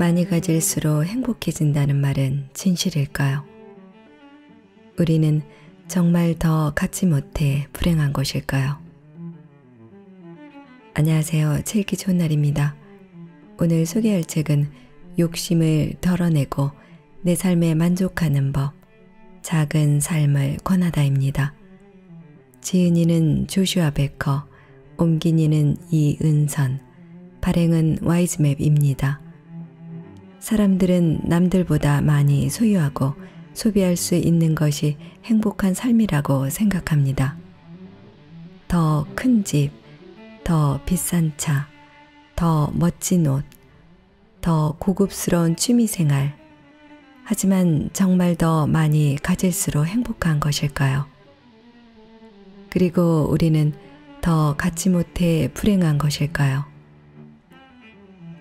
많이 가질수록 행복해진다는 말은 진실일까요? 우리는 정말 더 갖지 못해 불행한 것일까요? 안녕하세요. 책읽기 좋은 날입니다. 오늘 소개할 책은 욕심을 덜어내고 내 삶에 만족하는 법, 작은 삶을 권하다입니다. 지은이는 조슈아 베커, 옮긴이는 이은선, 발행은 와이즈맵입니다. 사람들은 남들보다 많이 소유하고 소비할 수 있는 것이 행복한 삶이라고 생각합니다. 더 큰 집, 더 비싼 차, 더 멋진 옷, 더 고급스러운 취미생활. 하지만 정말 더 많이 가질수록 행복한 것일까요? 그리고 우리는 더 갖지 못해 불행한 것일까요?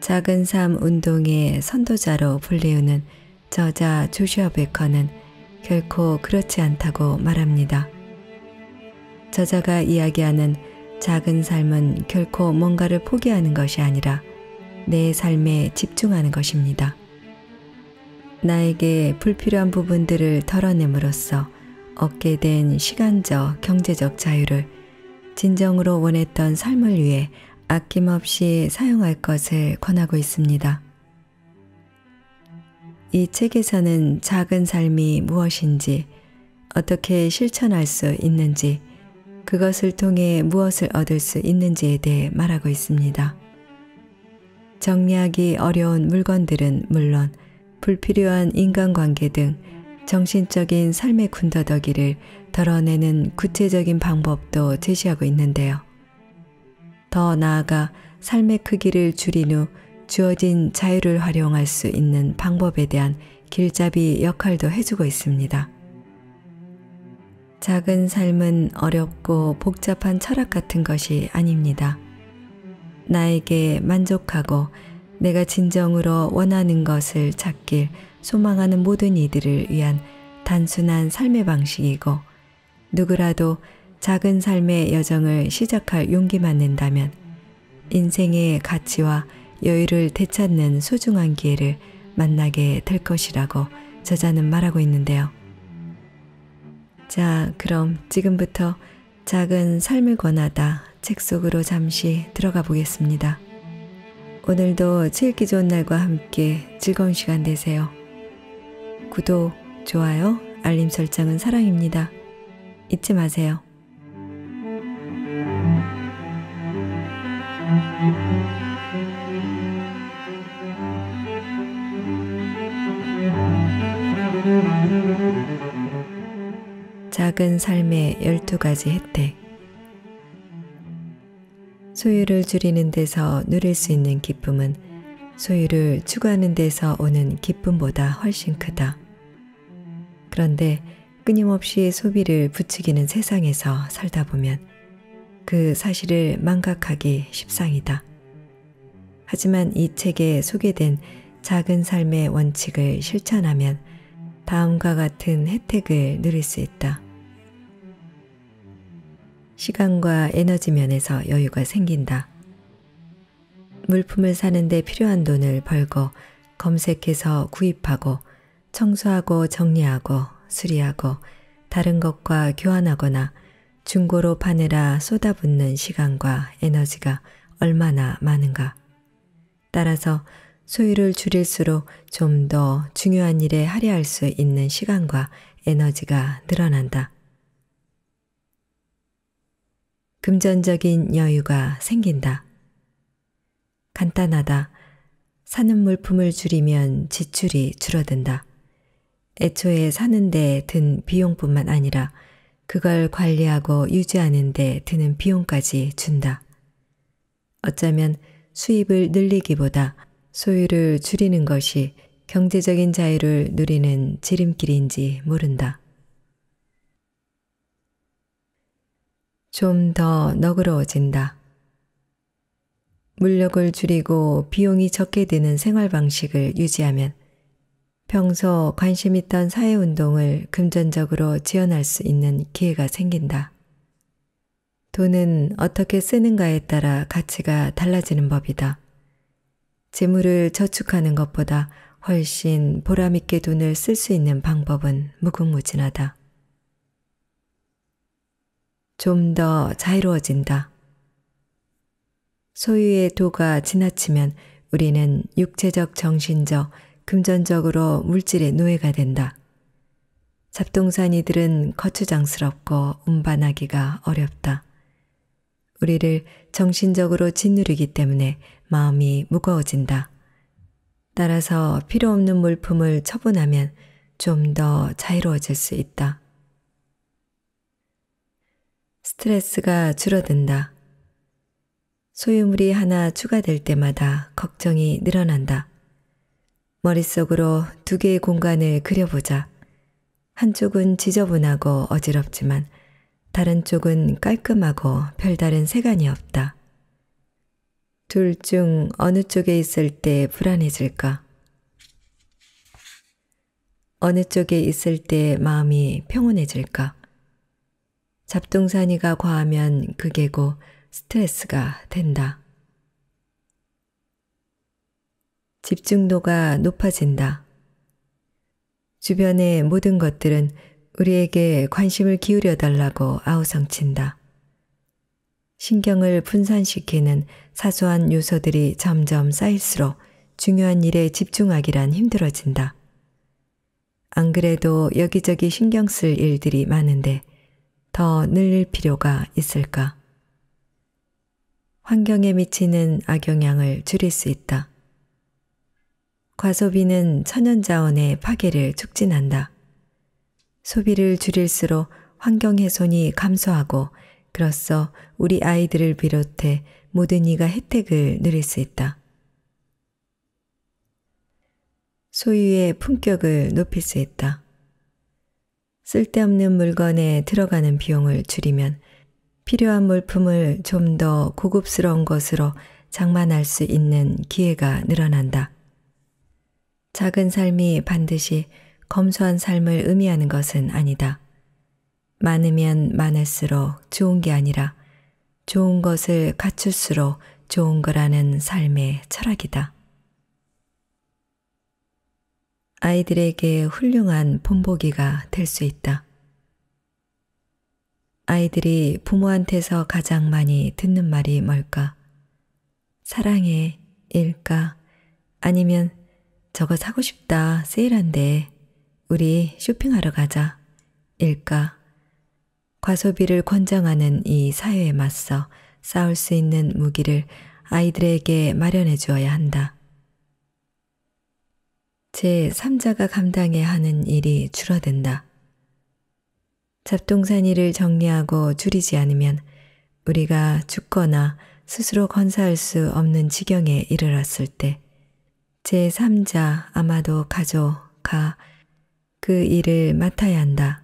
작은 삶 운동의 선도자로 불리우는 저자 조슈아 베커는 결코 그렇지 않다고 말합니다. 저자가 이야기하는 작은 삶은 결코 뭔가를 포기하는 것이 아니라 내 삶에 집중하는 것입니다. 나에게 불필요한 부분들을 덜어냄으로써 얻게 된 시간적, 경제적 자유를 진정으로 원했던 삶을 위해 아낌없이 사용할 것을 권하고 있습니다. 이 책에서는 작은 삶이 무엇인지, 어떻게 실천할 수 있는지, 그것을 통해 무엇을 얻을 수 있는지에 대해 말하고 있습니다. 정리하기 어려운 물건들은 물론 불필요한 인간관계 등 정신적인 삶의 군더더기를 덜어내는 구체적인 방법도 제시하고 있는데요. 더 나아가 삶의 크기를 줄인 후 주어진 자유를 활용할 수 있는 방법에 대한 길잡이 역할도 해주고 있습니다. 작은 삶은 어렵고 복잡한 철학 같은 것이 아닙니다. 나에게 만족하고 내가 진정으로 원하는 것을 찾길 소망하는 모든 이들을 위한 단순한 삶의 방식이고, 누구라도 작은 삶의 여정을 시작할 용기만 낸다면 인생의 가치와 여유를 되찾는 소중한 기회를 만나게 될 것이라고 저자는 말하고 있는데요. 자, 그럼 지금부터 작은 삶을 권하다 책 속으로 잠시 들어가 보겠습니다. 오늘도 책읽기 좋은 날과 함께 즐거운 시간 되세요. 구독, 좋아요, 알림 설정은 사랑입니다. 잊지 마세요. 작은 삶의 12가지 혜택. 소유를 줄이는 데서 누릴 수 있는 기쁨은 소유를 추구하는 데서 오는 기쁨보다 훨씬 크다. 그런데 끊임없이 소비를 부추기는 세상에서 살다 보면 그 사실을 망각하기 십상이다. 하지만 이 책에 소개된 작은 삶의 원칙을 실천하면 다음과 같은 혜택을 누릴 수 있다. 시간과 에너지 면에서 여유가 생긴다. 물품을 사는데 필요한 돈을 벌고 검색해서 구입하고 청소하고 정리하고 수리하고 다른 것과 교환하거나 중고로 파느라 쏟아붓는 시간과 에너지가 얼마나 많은가. 따라서 소유를 줄일수록 좀 더 중요한 일에 할애할 수 있는 시간과 에너지가 늘어난다. 금전적인 여유가 생긴다. 간단하다. 사는 물품을 줄이면 지출이 줄어든다. 애초에 사는 데 든 비용뿐만 아니라 그걸 관리하고 유지하는 데 드는 비용까지 준다. 어쩌면 수입을 늘리기보다 소유를 줄이는 것이 경제적인 자유를 누리는 지름길인지 모른다. 좀 더 너그러워진다. 물욕을 줄이고 비용이 적게 드는 생활 방식을 유지하면 평소 관심 있던 사회운동을 금전적으로 지원할 수 있는 기회가 생긴다. 돈은 어떻게 쓰는가에 따라 가치가 달라지는 법이다. 재물을 저축하는 것보다 훨씬 보람있게 돈을 쓸 수 있는 방법은 무궁무진하다. 좀 더 자유로워진다. 소유의 도가 지나치면 우리는 육체적, 정신적, 금전적으로 물질의 노예가 된다. 잡동사니들은 거추장스럽고 운반하기가 어렵다. 우리를 정신적으로 짓누르기 때문에 마음이 무거워진다. 따라서 필요 없는 물품을 처분하면 좀 더 자유로워질 수 있다. 스트레스가 줄어든다. 소유물이 하나 추가될 때마다 걱정이 늘어난다. 머릿속으로 두 개의 공간을 그려보자. 한쪽은 지저분하고 어지럽지만 다른 쪽은 깔끔하고 별다른 색안이 없다. 둘 중 어느 쪽에 있을 때 불안해질까? 어느 쪽에 있을 때 마음이 평온해질까? 잡동사니가 과하면 그게고 스트레스가 된다. 집중도가 높아진다. 주변의 모든 것들은 우리에게 관심을 기울여 달라고 아우성친다. 신경을 분산시키는 사소한 요소들이 점점 쌓일수록 중요한 일에 집중하기란 힘들어진다. 안 그래도 여기저기 신경 쓸 일들이 많은데 더 늘릴 필요가 있을까? 환경에 미치는 악영향을 줄일 수 있다. 과소비는 천연자원의 파괴를 촉진한다. 소비를 줄일수록 환경훼손이 감소하고 그로써 우리 아이들을 비롯해 모든 이가 혜택을 누릴 수 있다. 소유의 품격을 높일 수 있다. 쓸데없는 물건에 들어가는 비용을 줄이면 필요한 물품을 좀 더 고급스러운 것으로 장만할 수 있는 기회가 늘어난다. 작은 삶이 반드시 검소한 삶을 의미하는 것은 아니다. 많으면 많을수록 좋은 게 아니라 좋은 것을 갖출수록 좋은 거라는 삶의 철학이다. 아이들에게 훌륭한 본보기가 될 수 있다. 아이들이 부모한테서 가장 많이 듣는 말이 뭘까? 사랑해, 일까? 아니면 저거 사고 싶다, 세일한대. 우리 쇼핑하러 가자, 일까? 과소비를 권장하는 이 사회에 맞서 싸울 수 있는 무기를 아이들에게 마련해 주어야 한다. 제3자가 감당해야 하는 일이 줄어든다. 잡동사니를 정리하고 줄이지 않으면 우리가 죽거나 스스로 건사할 수 없는 지경에 이르렀을 때 제3자, 아마도 가족가 그 일을 맡아야 한다.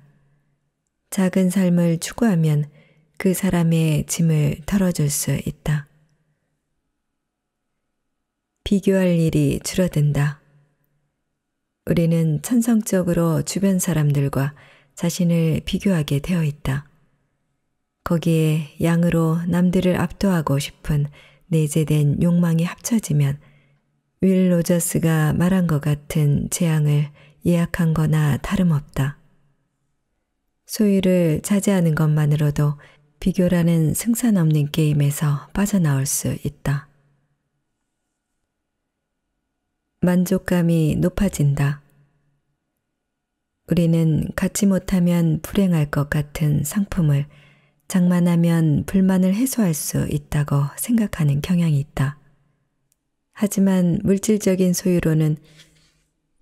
작은 삶을 추구하면 그 사람의 짐을 덜어줄 수 있다. 비교할 일이 줄어든다. 우리는 천성적으로 주변 사람들과 자신을 비교하게 되어 있다. 거기에 양으로 남들을 압도하고 싶은 내재된 욕망이 합쳐지면 윌 로저스가 말한 것 같은 재앙을 예약한 거나 다름없다. 소유를 자제하는 것만으로도 비교라는 승산 없는 게임에서 빠져나올 수 있다. 만족감이 높아진다. 우리는 갖지 못하면 불행할 것 같은 상품을 장만하면 불만을 해소할 수 있다고 생각하는 경향이 있다. 하지만 물질적인 소유로는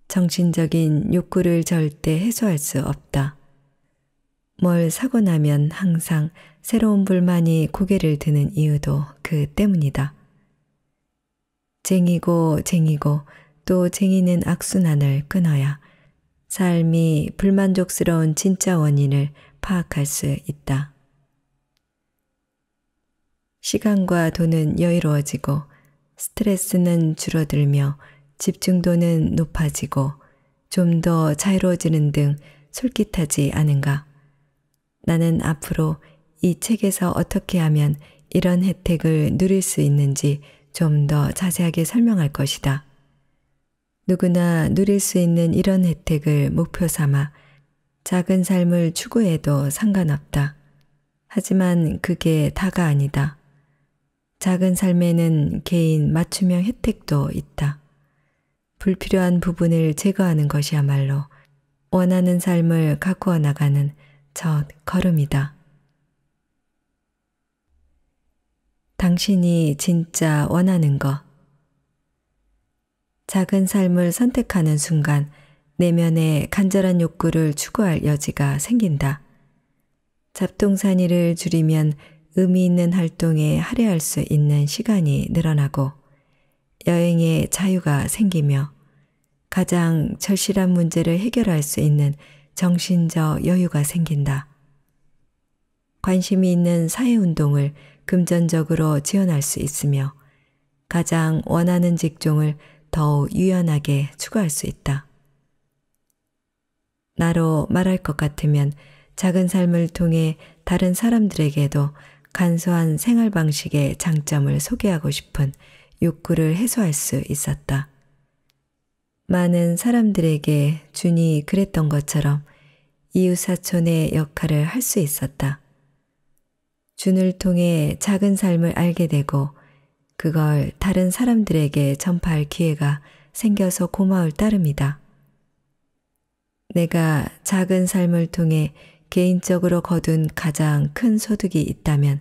정신적인 욕구를 절대 해소할 수 없다. 뭘 사고 나면 항상 새로운 불만이 고개를 드는 이유도 그 때문이다. 쟁이고 또 쟁이는 악순환을 끊어야 삶이 불만족스러운 진짜 원인을 파악할 수 있다. 시간과 돈은 여유로워지고 스트레스는 줄어들며 집중도는 높아지고 좀 더 자유로워지는 등 솔깃하지 않은가? 나는 앞으로 이 책에서 어떻게 하면 이런 혜택을 누릴 수 있는지 좀 더 자세하게 설명할 것이다. 누구나 누릴 수 있는 이런 혜택을 목표 삼아 작은 삶을 추구해도 상관없다. 하지만 그게 다가 아니다. 작은 삶에는 개인 맞춤형 혜택도 있다. 불필요한 부분을 제거하는 것이야말로 원하는 삶을 가꾸어 나가는 첫 걸음이다. 당신이 진짜 원하는 것. 작은 삶을 선택하는 순간 내면의 간절한 욕구를 추구할 여지가 생긴다. 잡동사니를 줄이면 의미 있는 활동에 할애할 수 있는 시간이 늘어나고 여행의 자유가 생기며 가장 절실한 문제를 해결할 수 있는 정신적 여유가 생긴다. 관심이 있는 사회운동을 금전적으로 지원할 수 있으며 가장 원하는 직종을 더욱 유연하게 추구할 수 있다. 나로 말할 것 같으면 작은 삶을 통해 다른 사람들에게도 간소한 생활 방식의 장점을 소개하고 싶은 욕구를 해소할 수 있었다. 많은 사람들에게 준이 그랬던 것처럼 이웃사촌의 역할을 할 수 있었다. 준을 통해 작은 삶을 알게 되고 그걸 다른 사람들에게 전파할 기회가 생겨서 고마울 따름이다. 내가 작은 삶을 통해 개인적으로 거둔 가장 큰 소득이 있다면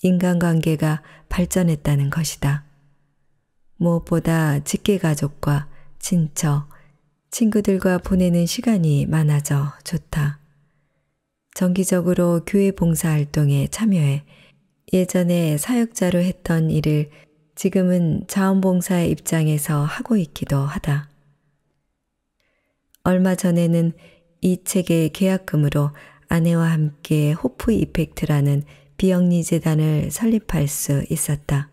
인간관계가 발전했다는 것이다. 무엇보다 직계가족과 친척, 친구들과 보내는 시간이 많아져 좋다. 정기적으로 교회 봉사활동에 참여해 예전에 사역자로 했던 일을 지금은 자원봉사의 입장에서 하고 있기도 하다. 얼마 전에는 이 책의 계약금으로 아내와 함께 호프 이펙트라는 비영리 재단을 설립할 수 있었다.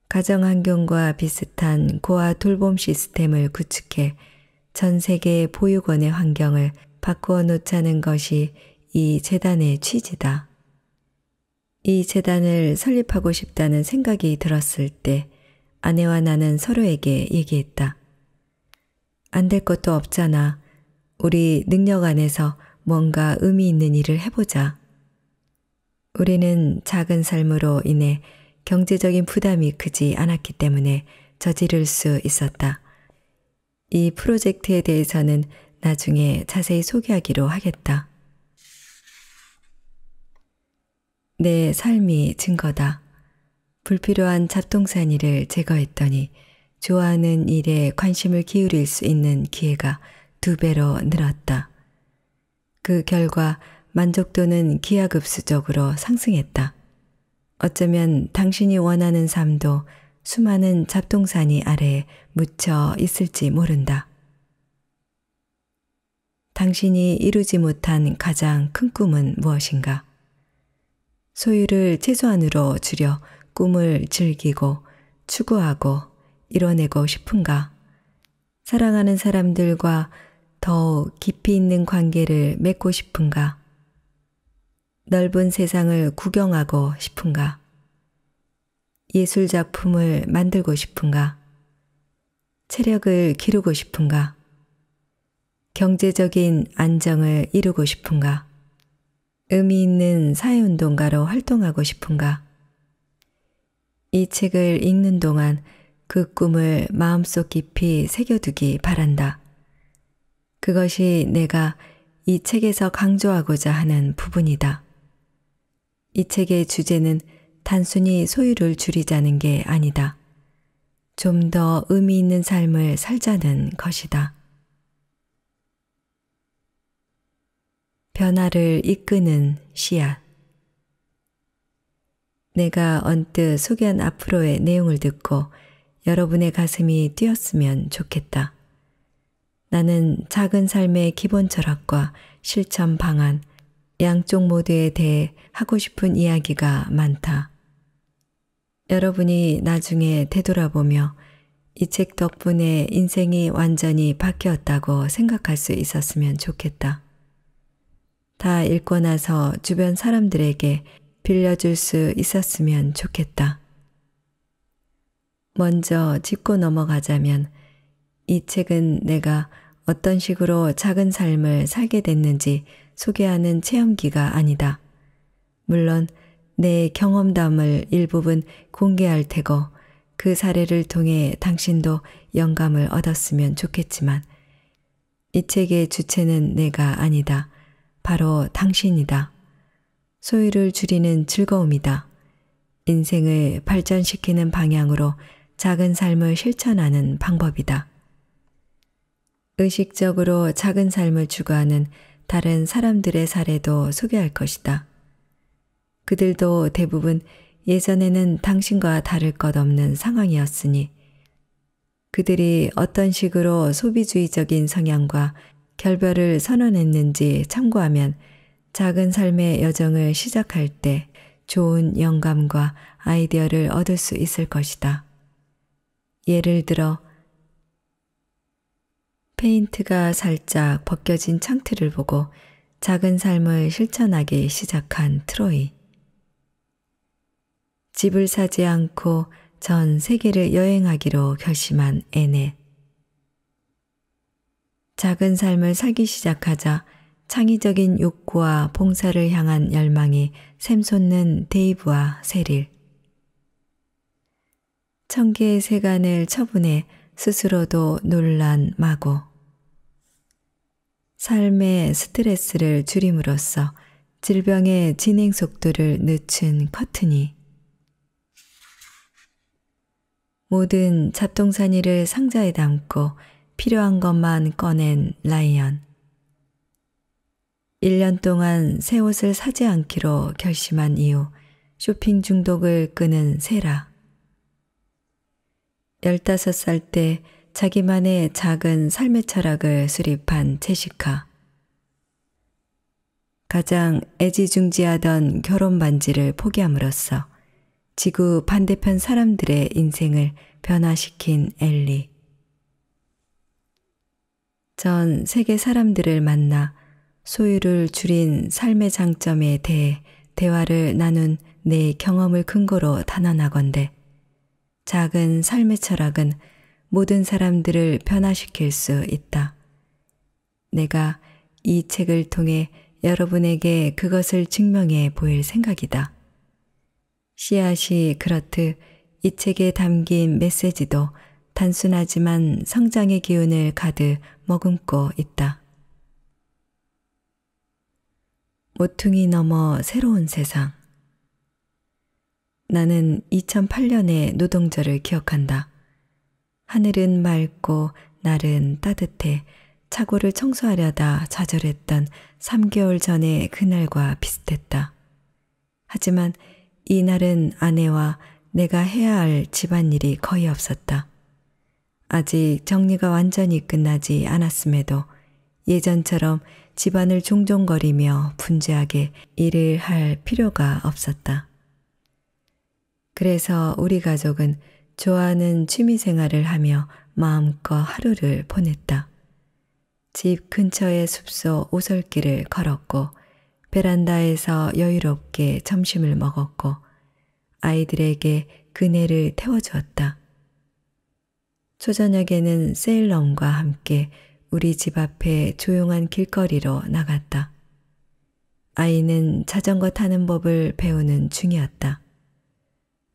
가정환경과 비슷한 고아 돌봄 시스템을 구축해 전 세계 보육원의 환경을 바꾸어 놓자는 것이 이 재단의 취지다. 이 재단을 설립하고 싶다는 생각이 들었을 때 아내와 나는 서로에게 얘기했다. 안 될 것도 없잖아. 우리 능력 안에서 뭔가 의미 있는 일을 해보자. 우리는 작은 삶으로 인해 경제적인 부담이 크지 않았기 때문에 저지를 수 있었다. 이 프로젝트에 대해서는 나중에 자세히 소개하기로 하겠다. 내 삶이 증거다. 불필요한 잡동사니를 제거했더니 좋아하는 일에 관심을 기울일 수 있는 기회가 2배로 늘었다. 그 결과 만족도는 기하급수적으로 상승했다. 어쩌면 당신이 원하는 삶도 수많은 잡동사니 아래에 묻혀 있을지 모른다. 당신이 이루지 못한 가장 큰 꿈은 무엇인가? 소유를 최소한으로 줄여 꿈을 즐기고 추구하고 이뤄내고 싶은가? 사랑하는 사람들과 더욱 깊이 있는 관계를 맺고 싶은가? 넓은 세상을 구경하고 싶은가? 예술 작품을 만들고 싶은가? 체력을 기르고 싶은가? 경제적인 안정을 이루고 싶은가? 의미 있는 사회운동가로 활동하고 싶은가? 이 책을 읽는 동안 그 꿈을 마음속 깊이 새겨두기 바란다. 그것이 내가 이 책에서 강조하고자 하는 부분이다. 이 책의 주제는 단순히 소유를 줄이자는 게 아니다. 좀 더 의미 있는 삶을 살자는 것이다. 변화를 이끄는 씨앗. 내가 언뜻 소개한 앞으로의 내용을 듣고 여러분의 가슴이 뛰었으면 좋겠다. 나는 작은 삶의 기본 철학과 실천 방안, 양쪽 모두에 대해 하고 싶은 이야기가 많다. 여러분이 나중에 되돌아보며 이 책 덕분에 인생이 완전히 바뀌었다고 생각할 수 있었으면 좋겠다. 다 읽고 나서 주변 사람들에게 빌려줄 수 있었으면 좋겠다. 먼저 짚고 넘어가자면 이 책은 내가 어떤 식으로 작은 삶을 살게 됐는지 소개하는 체험기가 아니다. 물론 내 경험담을 일부분 공개할 테고 그 사례를 통해 당신도 영감을 얻었으면 좋겠지만 이 책의 주체는 내가 아니다. 바로 당신이다. 소유를 줄이는 즐거움이다. 인생을 발전시키는 방향으로 작은 삶을 실천하는 방법이다. 의식적으로 작은 삶을 추구하는 다른 사람들의 사례도 소개할 것이다. 그들도 대부분 예전에는 당신과 다를 것 없는 상황이었으니 그들이 어떤 식으로 소비주의적인 성향과 결별을 선언했는지 참고하면 작은 삶의 여정을 시작할 때 좋은 영감과 아이디어를 얻을 수 있을 것이다. 예를 들어 페인트가 살짝 벗겨진 창틀을 보고 작은 삶을 실천하기 시작한 트로이. 집을 사지 않고 전 세계를 여행하기로 결심한 애넷. 작은 삶을 살기 시작하자 창의적인 욕구와 봉사를 향한 열망이 샘솟는 데이브와 세릴. 천개의 세간을 처분해 스스로도 놀란 마고. 삶의 스트레스를 줄임으로써 질병의 진행 속도를 늦춘 커튼이. 모든 잡동사니를 상자에 담고 필요한 것만 꺼낸 라이언. 1년 동안 새 옷을 사지 않기로 결심한 이후 쇼핑 중독을 끄는 세라. 15살 때 자기만의 작은 삶의 철학을 수립한 제시카. 가장 애지중지하던 결혼 반지를 포기함으로써 지구 반대편 사람들의 인생을 변화시킨 엘리. 전 세계 사람들을 만나 소유를 줄인 삶의 장점에 대해 대화를 나눈 내 경험을 근거로 단언하건대 작은 삶의 철학은 모든 사람들을 변화시킬 수 있다. 내가 이 책을 통해 여러분에게 그것을 증명해 보일 생각이다. 씨앗이 그렇듯 이 책에 담긴 메시지도 단순하지만 성장의 기운을 가득 머금고 있다. 모퉁이 너머 새로운 세상. 나는 2008년의 노동절을 기억한다. 하늘은 맑고 날은 따뜻해 차고를 청소하려다 좌절했던 3개월 전의 그날과 비슷했다. 하지만 이 날은 아내와 내가 해야 할 집안일이 거의 없었다. 아직 정리가 완전히 끝나지 않았음에도 예전처럼 집안을 종종거리며 분주하게 일을 할 필요가 없었다. 그래서 우리 가족은 좋아하는 취미생활을 하며 마음껏 하루를 보냈다. 집 근처의 숲속 오솔길을 걸었고 베란다에서 여유롭게 점심을 먹었고 아이들에게 그네를 태워주었다. 초저녁에는 세일럼과 함께 우리 집 앞에 조용한 길거리로 나갔다. 아이는 자전거 타는 법을 배우는 중이었다.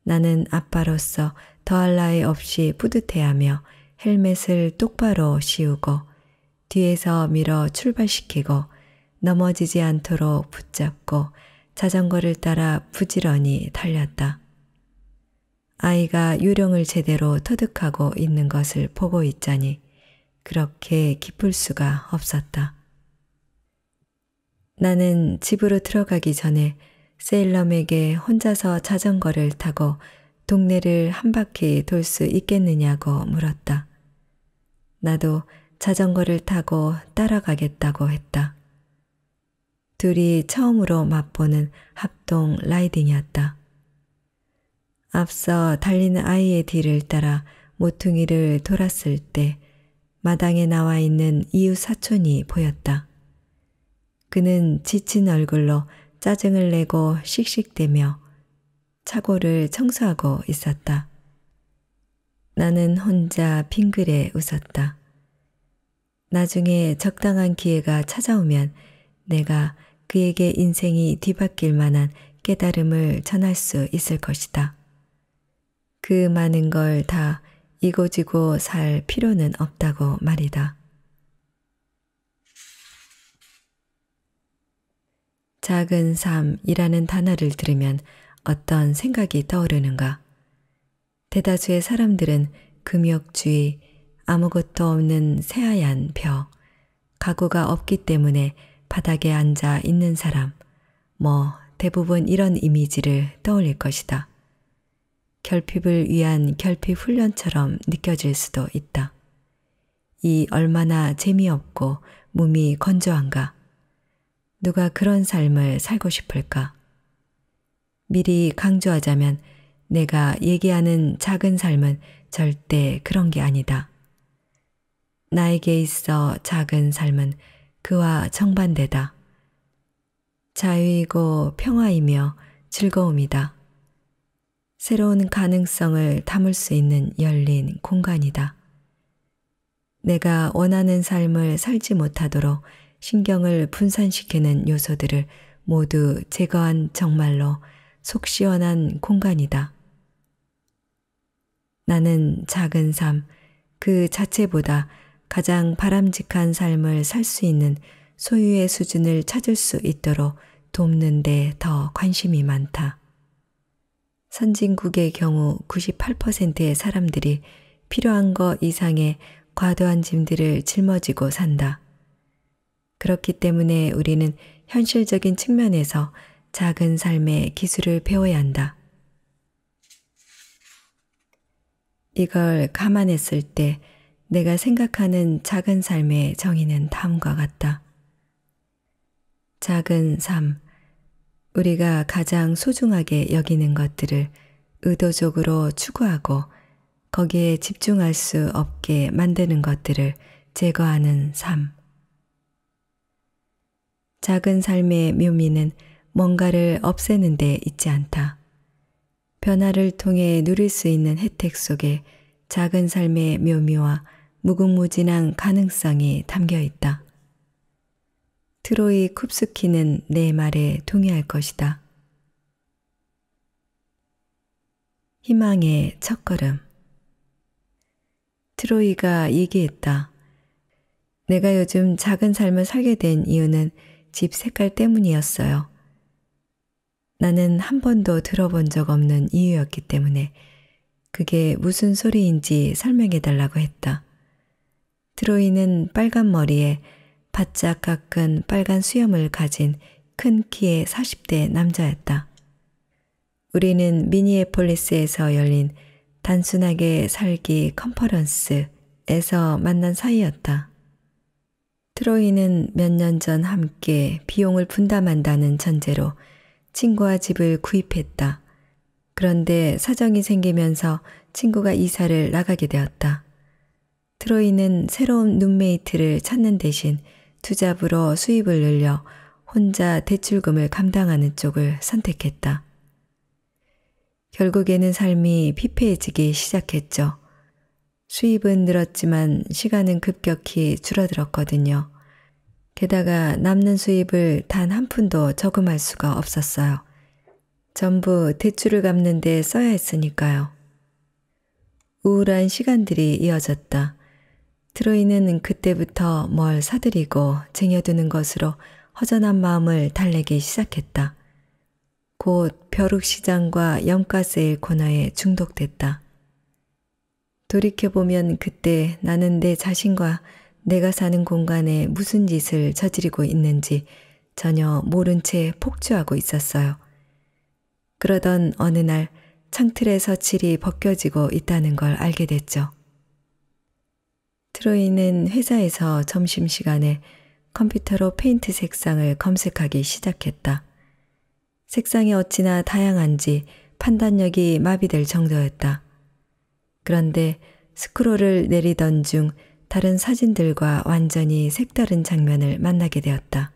나는 아빠로서 더할 나위 없이 뿌듯해하며 헬멧을 똑바로 씌우고 뒤에서 밀어 출발시키고 넘어지지 않도록 붙잡고 자전거를 따라 부지런히 달렸다. 아이가 요령을 제대로 터득하고 있는 것을 보고 있자니 그렇게 기쁠 수가 없었다. 나는 집으로 들어가기 전에 세일럼에게 혼자서 자전거를 타고 동네를 한 바퀴 돌 수 있겠느냐고 물었다. 나도 자전거를 타고 따라가겠다고 했다. 둘이 처음으로 맛보는 합동 라이딩이었다. 앞서 달리는 아이의 뒤를 따라 모퉁이를 돌았을 때 마당에 나와 있는 이웃 사촌이 보였다. 그는 지친 얼굴로 짜증을 내고 씩씩대며 차고를 청소하고 있었다. 나는 혼자 빙그레 웃었다. 나중에 적당한 기회가 찾아오면 내가 그에게 인생이 뒤바뀔 만한 깨달음을 전할 수 있을 것이다. 그 많은 걸 다 이고지고 살 필요는 없다고 말이다. 작은 삶이라는 단어를 들으면 어떤 생각이 떠오르는가? 대다수의 사람들은 금욕주의, 아무것도 없는 새하얀 벽, 가구가 없기 때문에 바닥에 앉아 있는 사람, 대부분 이런 이미지를 떠올릴 것이다. 결핍을 위한 결핍 훈련처럼 느껴질 수도 있다. 이 얼마나 재미없고 몸이 건조한가? 누가 그런 삶을 살고 싶을까? 미리 강조하자면 내가 얘기하는 작은 삶은 절대 그런 게 아니다. 나에게 있어 작은 삶은 그와 정반대다. 자유이고 평화이며 즐거움이다. 새로운 가능성을 담을 수 있는 열린 공간이다. 내가 원하는 삶을 살지 못하도록 신경을 분산시키는 요소들을 모두 제거한 정말로 속 시원한 공간이다. 나는 작은 삶, 그 자체보다 가장 바람직한 삶을 살 수 있는 소유의 수준을 찾을 수 있도록 돕는 데 더 관심이 많다. 선진국의 경우 98%의 사람들이 필요한 것 이상의 과도한 짐들을 짊어지고 산다. 그렇기 때문에 우리는 현실적인 측면에서 작은 삶의 기술을 배워야 한다. 이걸 감안했을 때 내가 생각하는 작은 삶의 정의는 다음과 같다. 작은 삶, 우리가 가장 소중하게 여기는 것들을 의도적으로 추구하고 거기에 집중할 수 없게 만드는 것들을 제거하는 삶. 작은 삶의 묘미는 뭔가를 없애는 데 있지 않다. 변화를 통해 누릴 수 있는 혜택 속에 작은 삶의 묘미와 무궁무진한 가능성이 담겨 있다. 트로이 쿱스키는 내 말에 동의할 것이다. 희망의 첫걸음. 트로이가 얘기했다. 내가 요즘 작은 삶을 살게 된 이유는 집 색깔 때문이었어요. 나는 한 번도 들어본 적 없는 이유였기 때문에 그게 무슨 소리인지 설명해 달라고 했다. 트로이는 빨간 머리에 바짝 깎은 빨간 수염을 가진 큰 키의 40대 남자였다. 우리는 미니애폴리스에서 열린 단순하게 살기 컨퍼런스에서 만난 사이였다. 트로이는 몇 년 전 함께 비용을 분담한다는 전제로 친구와 집을 구입했다. 그런데 사정이 생기면서 친구가 이사를 나가게 되었다. 트로이는 새로운 룸메이트를 찾는 대신 투잡으로 수입을 늘려 혼자 대출금을 감당하는 쪽을 선택했다. 결국에는 삶이 피폐해지기 시작했죠. 수입은 늘었지만 시간은 급격히 줄어들었거든요. 게다가 남는 수입을 단 한 푼도 저금할 수가 없었어요. 전부 대출을 갚는 데 써야 했으니까요. 우울한 시간들이 이어졌다. 트로이는 그때부터 뭘 사들이고 쟁여두는 것으로 허전한 마음을 달래기 시작했다. 곧 벼룩시장과 염가세일 코너에 중독됐다. 돌이켜보면 그때 나는 내 자신과 내가 사는 공간에 무슨 짓을 저지르고 있는지 전혀 모른 채 폭주하고 있었어요. 그러던 어느 날 창틀의 서칠이 벗겨지고 있다는 걸 알게 됐죠. 트로이는 회사에서 점심시간에 컴퓨터로 페인트 색상을 검색하기 시작했다. 색상이 어찌나 다양한지 판단력이 마비될 정도였다. 그런데 스크롤을 내리던 중 다른 사진들과 완전히 색다른 장면을 만나게 되었다.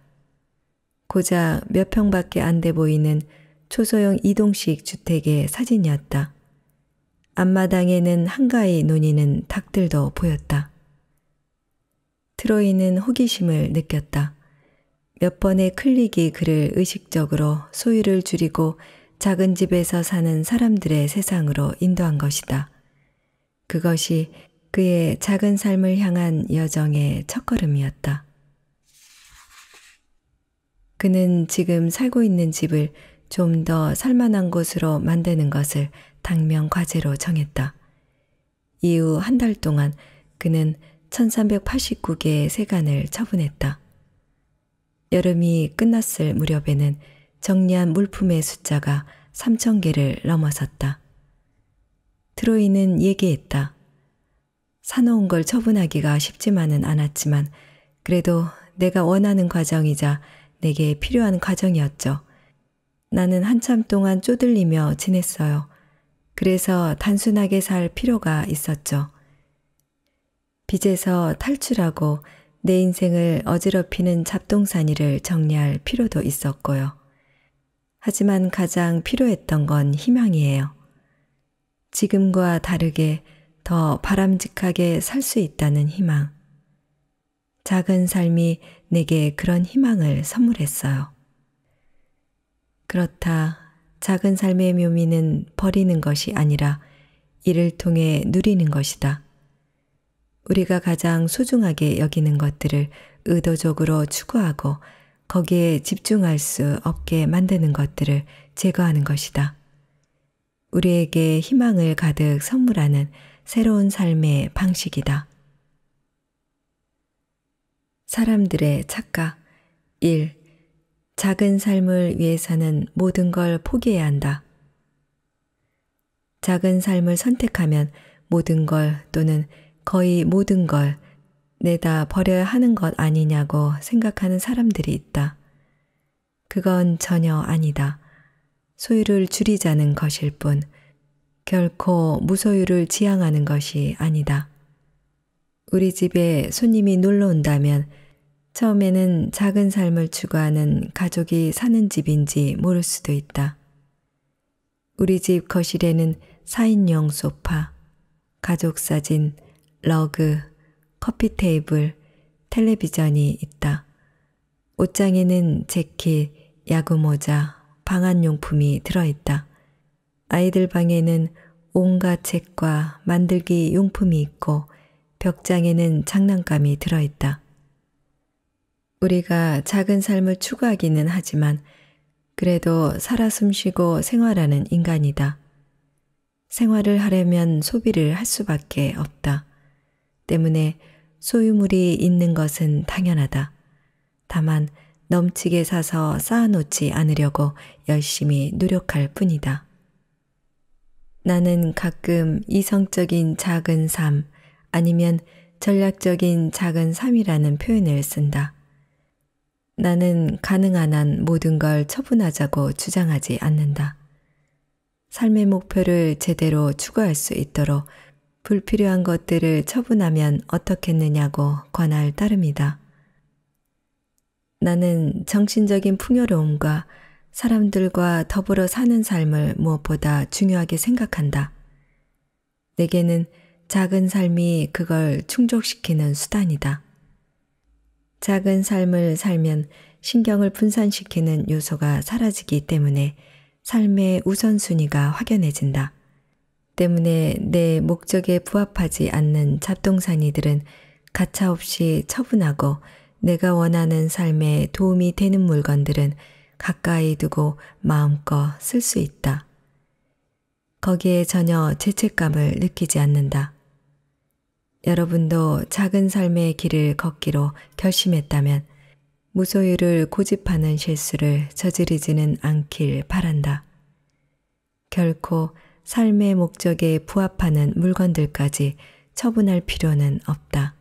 고작 몇 평밖에 안 돼 보이는 초소형 이동식 주택의 사진이었다. 앞마당에는 한가히 노니는 닭들도 보였다. 트로이는 호기심을 느꼈다. 몇 번의 클릭이 그를 의식적으로 소유를 줄이고 작은 집에서 사는 사람들의 세상으로 인도한 것이다. 그것이 그의 작은 삶을 향한 여정의 첫걸음이었다. 그는 지금 살고 있는 집을 좀 더 살만한 곳으로 만드는 것을 당면 과제로 정했다. 이후 한 달 동안 그는 1389개의 세간을 처분했다. 여름이 끝났을 무렵에는 정리한 물품의 숫자가 3000개를 넘어섰다. 트로이는 얘기했다. 사놓은 걸 처분하기가 쉽지만은 않았지만 그래도 내가 원하는 과정이자 내게 필요한 과정이었죠. 나는 한참 동안 쪼들리며 지냈어요. 그래서 단순하게 살 필요가 있었죠. 빚에서 탈출하고 내 인생을 어지럽히는 잡동사니를 정리할 필요도 있었고요. 하지만 가장 필요했던 건 희망이에요. 지금과 다르게 더 바람직하게 살 수 있다는 희망. 작은 삶이 내게 그런 희망을 선물했어요. 그렇다. 작은 삶의 묘미는 버리는 것이 아니라 이를 통해 누리는 것이다. 우리가 가장 소중하게 여기는 것들을 의도적으로 추구하고 거기에 집중할 수 없게 만드는 것들을 제거하는 것이다. 우리에게 희망을 가득 선물하는 새로운 삶의 방식이다. 사람들의 착각 1. 작은 삶을 위해서는 모든 걸 포기해야 한다. 작은 삶을 선택하면 모든 걸 또는 거의 모든 걸 내다 버려야 하는 것 아니냐고 생각하는 사람들이 있다. 그건 전혀 아니다. 소유를 줄이자는 것일 뿐 결코 무소유를 지향하는 것이 아니다. 우리 집에 손님이 놀러 온다면 처음에는 작은 삶을 추구하는 가족이 사는 집인지 모를 수도 있다. 우리 집 거실에는 4인용 소파, 가족 사진, 러그, 커피 테이블, 텔레비전이 있다. 옷장에는 재킷, 야구 모자, 방한용품이 들어있다. 아이들 방에는 온갖 책과 만들기 용품이 있고 벽장에는 장난감이 들어있다. 우리가 작은 삶을 추구하기는 하지만 그래도 살아 숨쉬고 생활하는 인간이다. 생활을 하려면 소비를 할 수밖에 없다. 때문에 소유물이 있는 것은 당연하다. 다만 넘치게 사서 쌓아놓지 않으려고 열심히 노력할 뿐이다. 나는 가끔 이성적인 작은 삶 아니면 전략적인 작은 삶이라는 표현을 쓴다. 나는 가능한 한 모든 걸 처분하자고 주장하지 않는다. 삶의 목표를 제대로 추구할 수 있도록 불필요한 것들을 처분하면 어떻겠느냐고 권할 따름이다. 나는 정신적인 풍요로움과 사람들과 더불어 사는 삶을 무엇보다 중요하게 생각한다. 내게는 작은 삶이 그걸 충족시키는 수단이다. 작은 삶을 살면 신경을 분산시키는 요소가 사라지기 때문에 삶의 우선순위가 확연해진다. 때문에 내 목적에 부합하지 않는 잡동사니들은 가차없이 처분하고 내가 원하는 삶에 도움이 되는 물건들은 가까이 두고 마음껏 쓸 수 있다. 거기에 전혀 죄책감을 느끼지 않는다. 여러분도 작은 삶의 길을 걷기로 결심했다면 무소유를 고집하는 실수를 저지르지는 않길 바란다. 결코 삶의 목적에 부합하는 물건들까지 처분할 필요는 없다.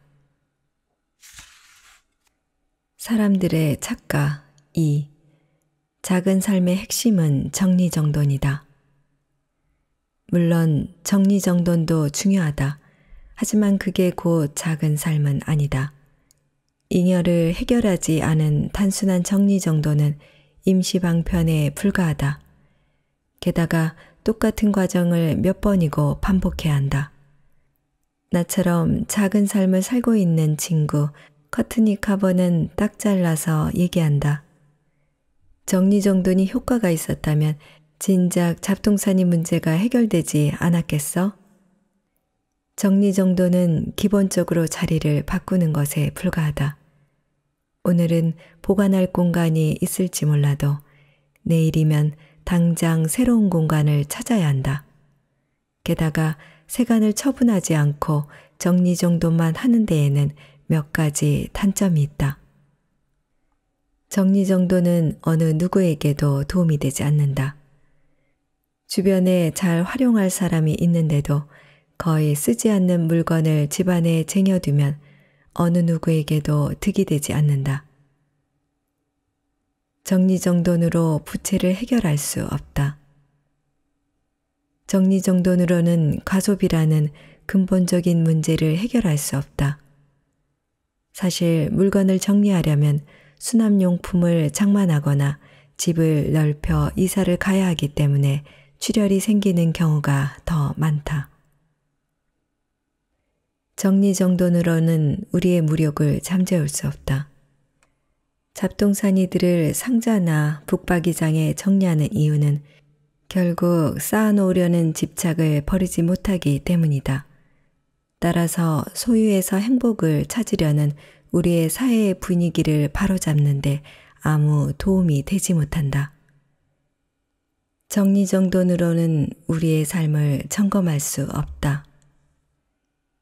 사람들의 착각 2. 작은 삶의 핵심은 정리정돈이다. 물론 정리정돈도 중요하다. 하지만 그게 곧 작은 삶은 아니다. 잉여를 해결하지 않은 단순한 정리정돈은 임시방편에 불과하다. 게다가 똑같은 과정을 몇 번이고 반복해야 한다. 나처럼 작은 삶을 살고 있는 친구 커트니 카버는 딱 잘라서 얘기한다. 정리정돈이 효과가 있었다면 진작 잡동사니 문제가 해결되지 않았겠어? 정리정돈은 기본적으로 자리를 바꾸는 것에 불과하다. 오늘은 보관할 공간이 있을지 몰라도 내일이면 당장 새로운 공간을 찾아야 한다. 게다가 세간을 처분하지 않고 정리정돈만 하는 데에는 몇 가지 단점이 있다. 정리정돈은 어느 누구에게도 도움이 되지 않는다. 주변에 잘 활용할 사람이 있는데도 거의 쓰지 않는 물건을 집안에 쟁여두면 어느 누구에게도 득이 되지 않는다. 정리정돈으로 부채를 해결할 수 없다. 정리정돈으로는 과소비라는 근본적인 문제를 해결할 수 없다. 사실 물건을 정리하려면 수납용품을 장만하거나 집을 넓혀 이사를 가야 하기 때문에 출혈이 생기는 경우가 더 많다. 정리정돈으로는 우리의 무력을 잠재울 수 없다. 잡동사니들을 상자나 북박이장에 정리하는 이유는 결국 쌓아놓으려는 집착을 버리지 못하기 때문이다. 따라서 소유에서 행복을 찾으려는 우리의 사회의 분위기를 바로잡는데 아무 도움이 되지 못한다. 정리정돈으로는 우리의 삶을 점검할 수 없다.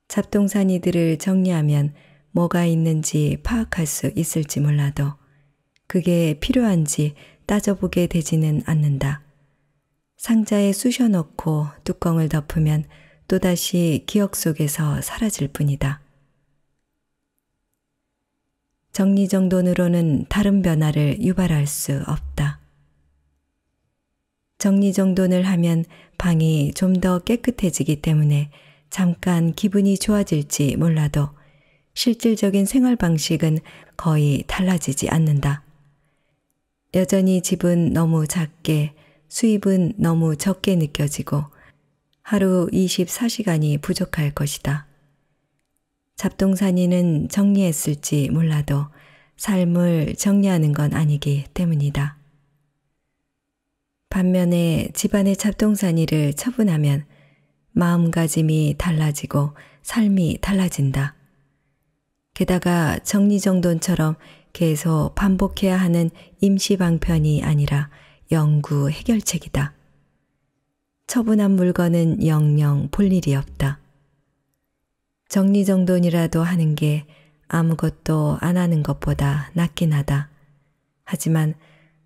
잡동사니들을 정리하면 뭐가 있는지 파악할 수 있을지 몰라도 그게 필요한지 따져보게 되지는 않는다. 상자에 쑤셔넣고 뚜껑을 덮으면 또다시 기억 속에서 사라질 뿐이다. 정리정돈으로는 다른 변화를 유발할 수 없다. 정리정돈을 하면 방이 좀 더 깨끗해지기 때문에 잠깐 기분이 좋아질지 몰라도 실질적인 생활 방식은 거의 달라지지 않는다. 여전히 집은 너무 작게, 수입은 너무 적게 느껴지고 하루 24시간이 부족할 것이다. 잡동사니는 정리했을지 몰라도 삶을 정리하는 건 아니기 때문이다. 반면에 집안의 잡동사니를 처분하면 마음가짐이 달라지고 삶이 달라진다. 게다가 정리정돈처럼 계속 반복해야 하는 임시방편이 아니라 영구 해결책이다. 처분한 물건은 영영 볼 일이 없다. 정리정돈이라도 하는 게 아무것도 안 하는 것보다 낫긴 하다. 하지만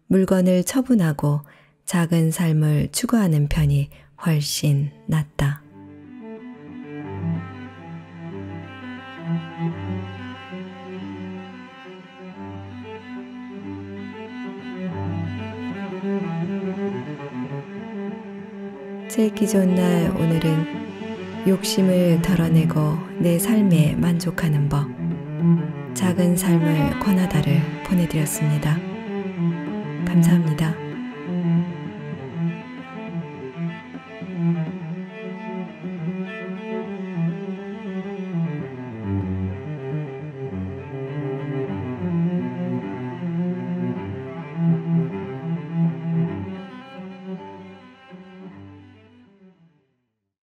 물건을 처분하고 작은 삶을 추구하는 편이 훨씬 낫다. 제 기존 날 오늘은 욕심을 덜어내고 내 삶에 만족하는 법, 작은 삶을 권하다를 보내드렸습니다. 감사합니다.